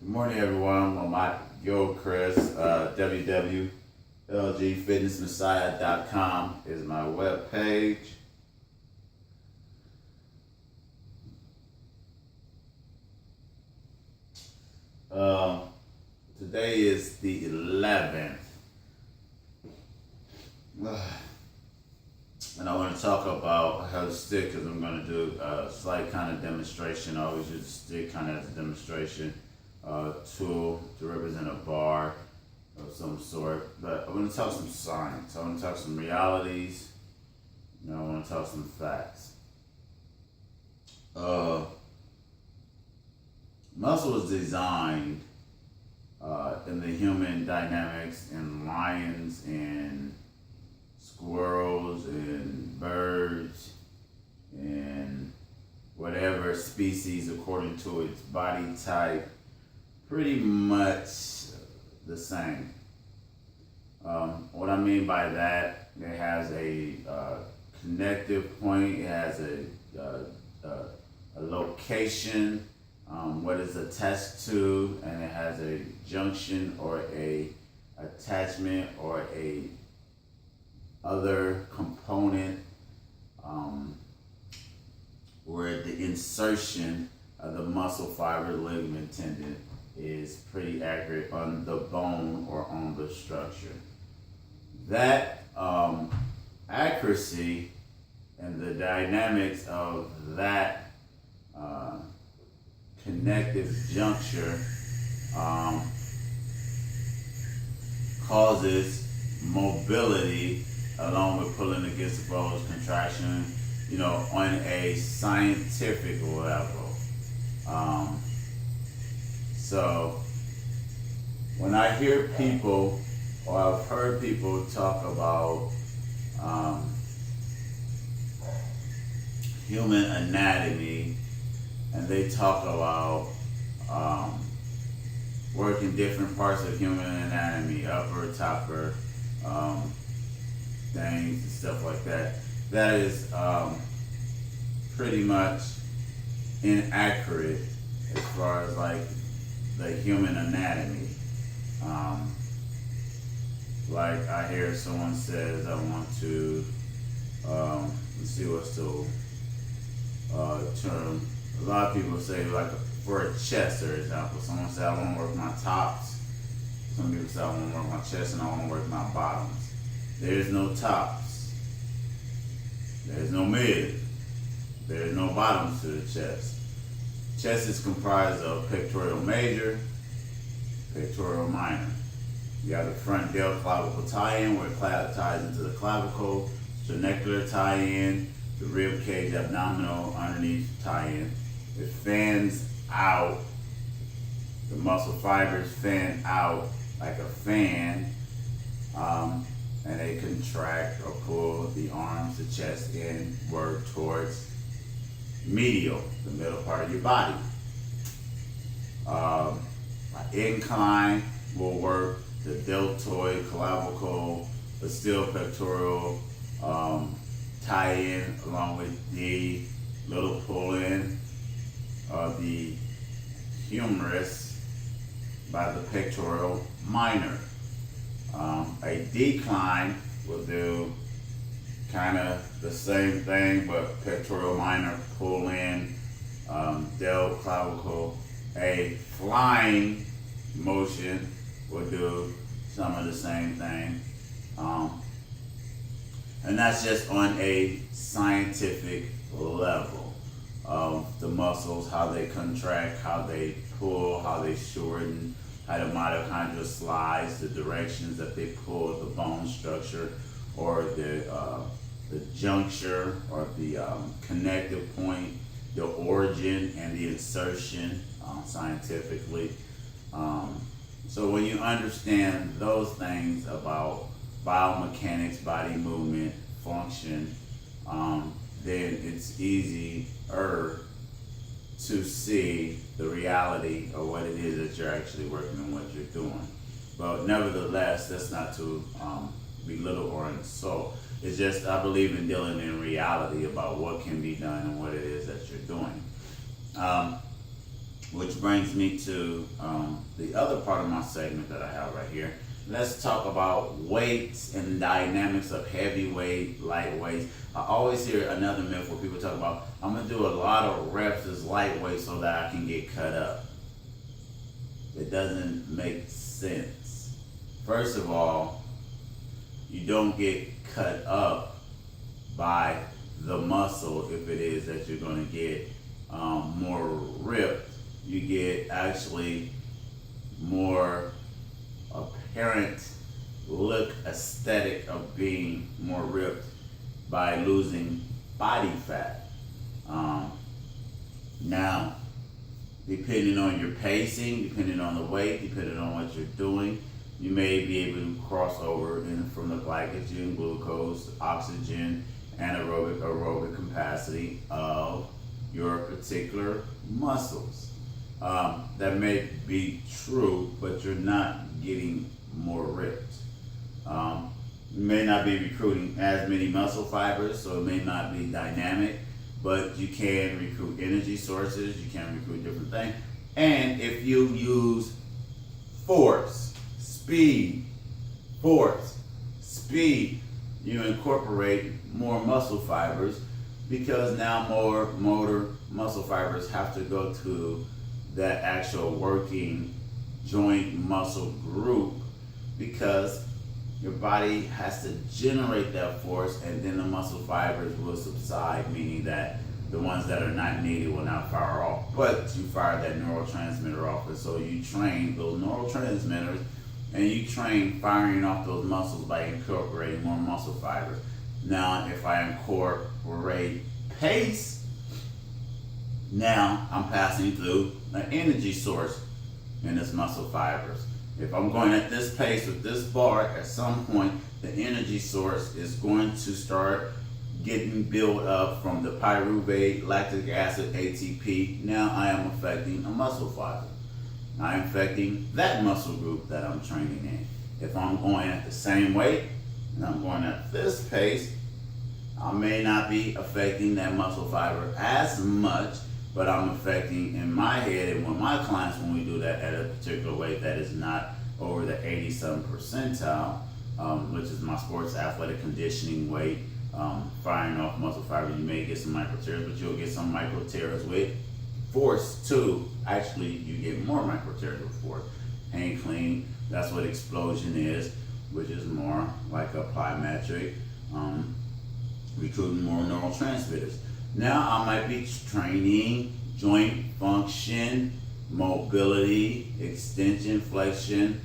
Good morning, everyone. I'm my Gilchrist. www.lgfitnessmessiah.com is my web page. Today is the 11th. And I want to talk about how the stick, because I'm going to do a slight kind of demonstration. I always use the stick kind of as a demonstration tool to represent a bar of some sort. But I want to talk some science. I want to talk some realities. And I want to talk some facts. Muscle is designed in the human dynamics in lions and squirrels and birds and whatever species according to its body type, pretty much the same. What I mean by that, it has a connective point, it has a location, what it's attached to, and it has a junction or a attachment or a other component where the insertion of the muscle fiber, ligament, tendon is pretty accurate on the bone or on the structure. That accuracy and the dynamics of that connective juncture causes mobility along with pulling against the bones, contraction, on a scientific level. So when I hear people, or I've heard people talk about human anatomy, and they talk about working different parts of human anatomy, upper, topper, things and stuff like that. That is pretty much inaccurate as far as like the human anatomy. Like I hear someone says, I want to, let's see what's the term. A lot of people say, like for a chest, for example, someone said, I want to work my tops. Some people say, I want to work my chest and I want to work my bottoms. There's no tops. There's no mid. There's no bottoms to the chest. Chest is comprised of pectoral major, pectoral minor. You have the front delt clavicle tie-in where it ties into the clavicle, sternocleidomastoid tie-in, the rib cage abdominal underneath tie-in. It fans out, the muscle fibers fan out like a fan, and they contract or pull the arms, the chest inward towards medial, the middle part of your body. Incline will work the deltoid, clavicle, the steel pectoral tie-in along with the little pull-in of the humerus by the pectoral minor. A decline will do kind of the same thing, but pectoral minor pull in, delt, clavicle. A flying motion will do some of the same thing. And that's just on a scientific level of the muscles, how they contract, how they pull, how they shorten, how the mitochondria slides, the directions that they pull the bone structure or the juncture or the connective point, the origin and the insertion scientifically. So when you understand those things about biomechanics, body movement, function, then it's easier to see the reality of what it is that you're actually working and what you're doing. But nevertheless, that's not to belittle or insult. It's just I believe in dealing in reality about what can be done and what it is that you're doing. Which brings me to the other part of my segment that I have right here. Let's talk about weights and dynamics of heavyweight, lightweight. I always hear another myth where people talk about, I'm going to do a lot of reps as lightweight so that I can get cut up. It doesn't make sense. First of all, you don't get cut up by the muscle if it is that you're going to get more ripped. You get actually more apparent look aesthetic of being more ripped by losing body fat. Now, depending on your pacing, depending on the weight, depending on what you're doing, you may be able to cross over in from the glycogen, glucose, oxygen, anaerobic, aerobic capacity of your particular muscles. That may be true, but you're not getting more ripped. You may not be recruiting as many muscle fibers, so it may not be dynamic, but you can recruit energy sources, you can recruit different things. And if you use force, speed, you incorporate more muscle fibers, because now more motor muscle fibers have to go to that actual working joint muscle group, because your body has to generate that force, and then the muscle fibers will subside, meaning that the ones that are not needed will not fire off, but you fire that neurotransmitter off. And so you train those neurotransmitters, and you train firing off those muscles by incorporating more muscle fibers. Now, if I incorporate pace, now I'm passing through an energy source in this muscle fibers. If I'm going at this pace with this bar, at some point the energy source is going to start getting built up from the pyruvate, lactic acid, ATP. Now I am affecting a muscle fiber. I'm affecting that muscle group that I'm training in. If I'm going at the same weight and I'm going at this pace, I may not be affecting that muscle fiber as much, but I'm affecting in my head and with my clients when we do that at a particular weight that is not over the 87 percentile, which is my sports athletic conditioning weight, firing off muscle fiber. You may get some micro tears, but you'll get some micro tears with force too. Actually, you get more micro tears with force. Hang clean, that's what explosion is, which is more like a plyometric, recruiting more neurotransmitters. Now I might be training joint function, mobility, extension, flexion,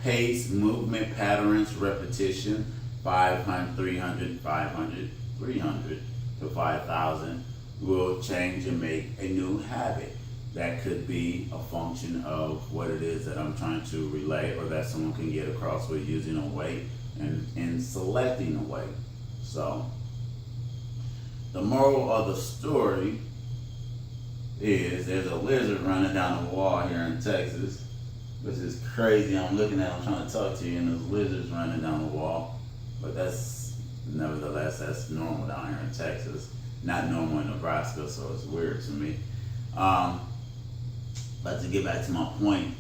pace, movement patterns, repetition, 500, 300, 500, 300 to 5,000 will change and make a new habit. That could be a function of what it is that I'm trying to relay, or that someone can get across with using a weight and selecting a weight. So the moral of the story is there's a lizard running down the wall here in Texas, which is crazy. I'm looking at him trying to talk to you, and there's lizards running down the wall. But nevertheless, that's normal down here in Texas. Not normal in Nebraska, so it's weird to me. But to get back to my point,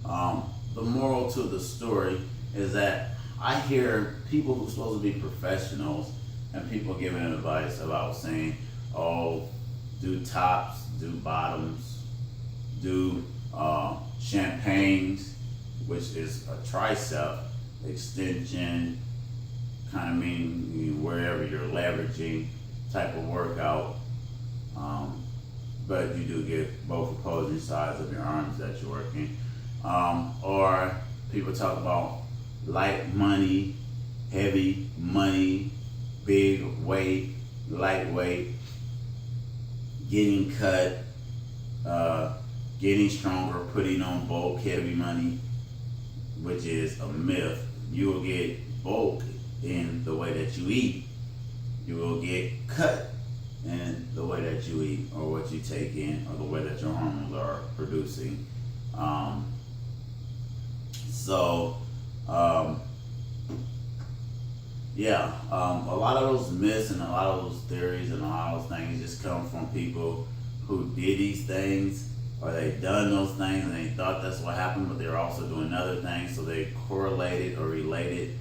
the moral to the story is that I hear people who are supposed to be professionals and people giving advice about saying, oh, do tops, do bottoms, do champagnes, which is a tricep extension, kind of meaning wherever you're leveraging type of workout. But you do get both opposing sides of your arms that you're working. Or people talk about light money, heavy money, big weight, lightweight, getting cut, getting stronger, putting on bulk, heavy money, which is a myth. You will get bulk in the way that you eat. You will get cut in the way that you eat, or what you take in, or the way that your hormones are producing. A lot of those myths and a lot of those theories and a lot of those things just come from people who did these things, or they done those things and they thought that's what happened, but they're also doing other things, so they correlated or related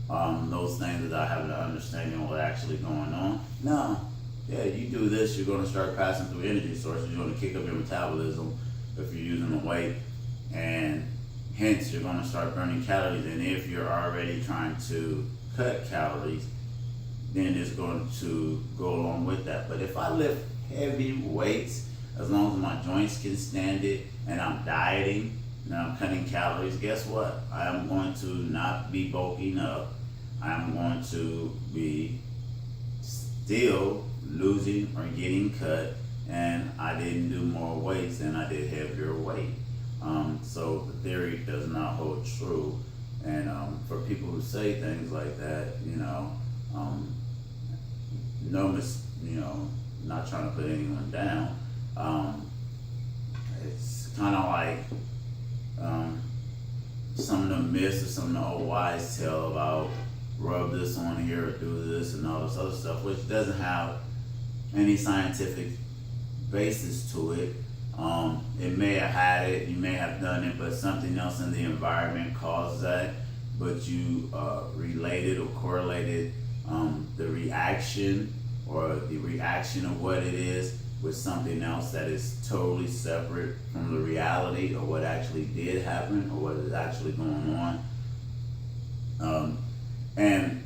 those things without having an understanding of what's actually going on. No. Yeah, you do this, you're going to start passing through energy sources, you're going to kick up your metabolism if you're using the weight, and hence you're going to start burning calories. And if you're already trying to cut calories, then it's going to go along with that. But if I lift heavy weights, as long as my joints can stand it, and I'm dieting and I'm cutting calories, guess what? I am going to not be bulking up. I'm going to be still losing or getting cut, and I didn't do more weights than I did heavier weight. So the theory does not hold true. And for people who say things like that, not trying to put anyone down. It's kind of like some of the myths or some of the old wives tell about rub this on here or do this and all this other stuff, which doesn't have any scientific basis to it. It may have had it, you may have done it, but something else in the environment caused that. But you related or correlated the reaction of what it is with something else that is totally separate from the reality of what actually did happen or what is actually going on. And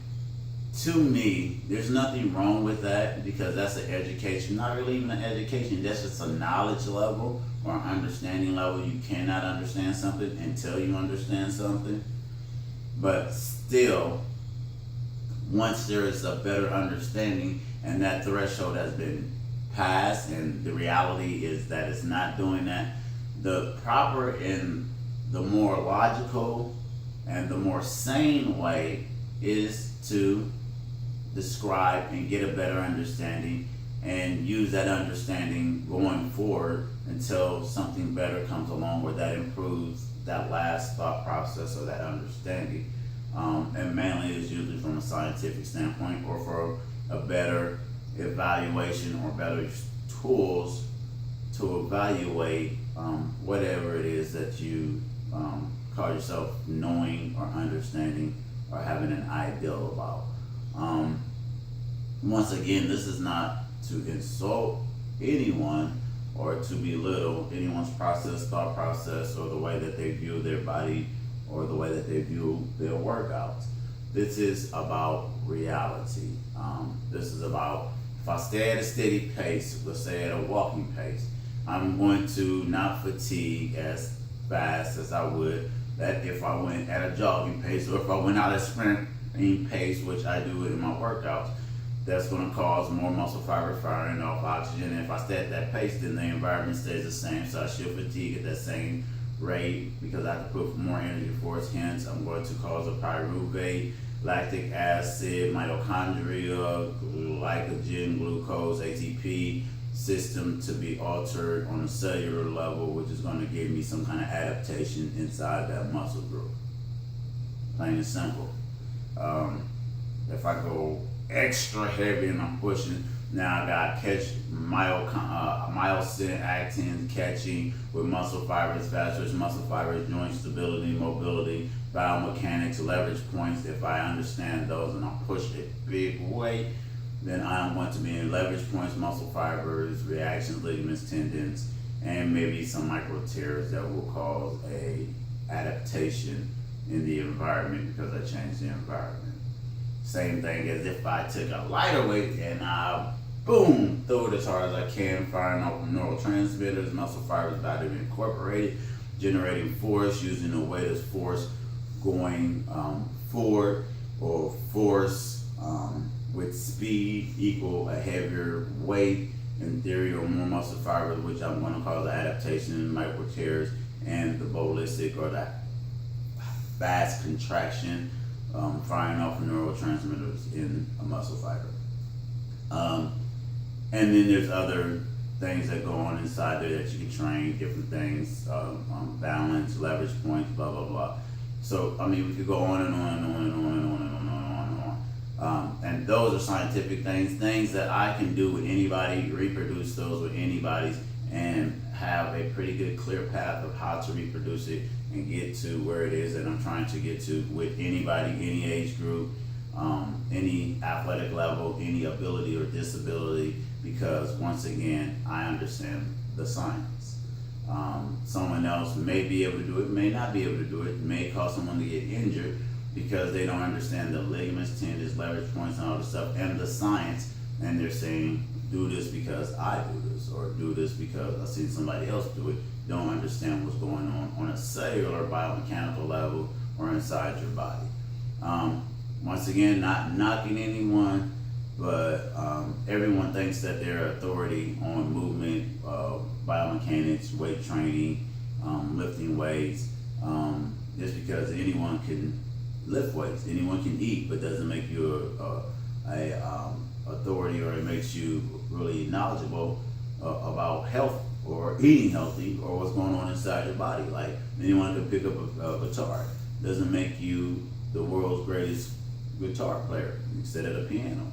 to me, there's nothing wrong with that, because that's an education, not really even an education, that's just a knowledge level or an understanding level. You cannot understand something until you understand something. But still, once there is a better understanding and that threshold has been passed and the reality is that it's not doing that, the proper and the more logical and the more sane way is to describe and get a better understanding and use that understanding going forward until something better comes along where that improves that last thought process or that understanding. And mainly is usually from a scientific standpoint or for a better evaluation or better tools to evaluate whatever it is that you call yourself knowing or understanding or having an ideal about. Once again, this is not to insult anyone or to belittle anyone's thought process, or the way that they view their body or the way that they view their workouts. This is about reality. This is about, if I stay at a steady pace, let's say at a walking pace, I'm going to not fatigue as fast as I would that if I went at a jogging pace, or if I went out at a sprinting pace, which I do in my workouts. That's going to cause more muscle fiber firing off oxygen. And if I stay at that pace, then the environment stays the same, so I should fatigue at that same rate because I have to put more energy force. Hence, I'm going to cause a pyruvate, lactic acid, mitochondria, glycogen, glucose, ATP system to be altered on a cellular level, which is going to give me some kind of adaptation inside that muscle group. Plain and simple. If I go extra heavy and I'm pushing, now I got myosin actin catching with muscle fibers, vascular muscle fibers, joint stability, mobility, biomechanics, leverage points. If I understand those and I push a big weight, then I'm going to be in leverage points, muscle fibers, reactions, ligaments, tendons, and maybe some micro tears that will cause a adaptation in the environment because I changed the environment. Same thing as if I took a lighter weight and I, boom, throw it as hard as I can, firing off neurotransmitters, muscle fibers about to be incorporated, generating force, using the weight as force going forward, or force with speed equal a heavier weight in theory, or more muscle fibers, which I'm going to call the adaptation, micro tears, and the ballistic or that fast contraction, firing off neurotransmitters in a muscle fiber. And then there's other things that go on inside there that you can train, different things, balance, leverage points, blah, blah, blah. So, I mean, we could go on and on and on and on and on and on and on and on. And those are scientific things that I can do with anybody, reproduce those with anybody's, and have a pretty good clear path of how to reproduce it and get to where it is that I'm trying to get to with anybody, any age group, any athletic level, any ability or disability, because once again, I understand the science. Someone else may be able to do it, may not be able to do it, may cause someone to get injured because they don't understand the ligaments, tendons, leverage points, and all this stuff, and the science, and they're saying, do this because I do this, or do this because I see somebody else do it. Don't understand what's going on a cellular biomechanical level or inside your body. Once again, not knocking anyone, but everyone thinks that they're authority on movement, biomechanics, weight training, lifting weights, just because anyone can lift weights, anyone can eat, but doesn't make you a authority, or it makes you really knowledgeable about health or eating healthy or what's going on inside your body. Like anyone can pick up a guitar, doesn't make you the world's greatest guitar player instead of the piano.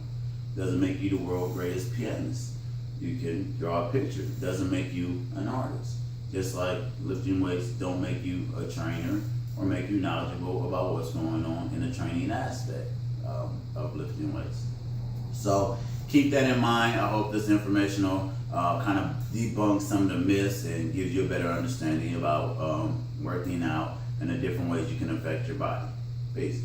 Doesn't make you the world's greatest pianist. You can draw a picture, doesn't make you an artist. Just like lifting weights don't make you a trainer or make you knowledgeable about what's going on in the training aspect of lifting weights. So keep that in mind. I hope this informational kind of debunks some of the myths and gives you a better understanding about working out and the different ways you can affect your body. Peace.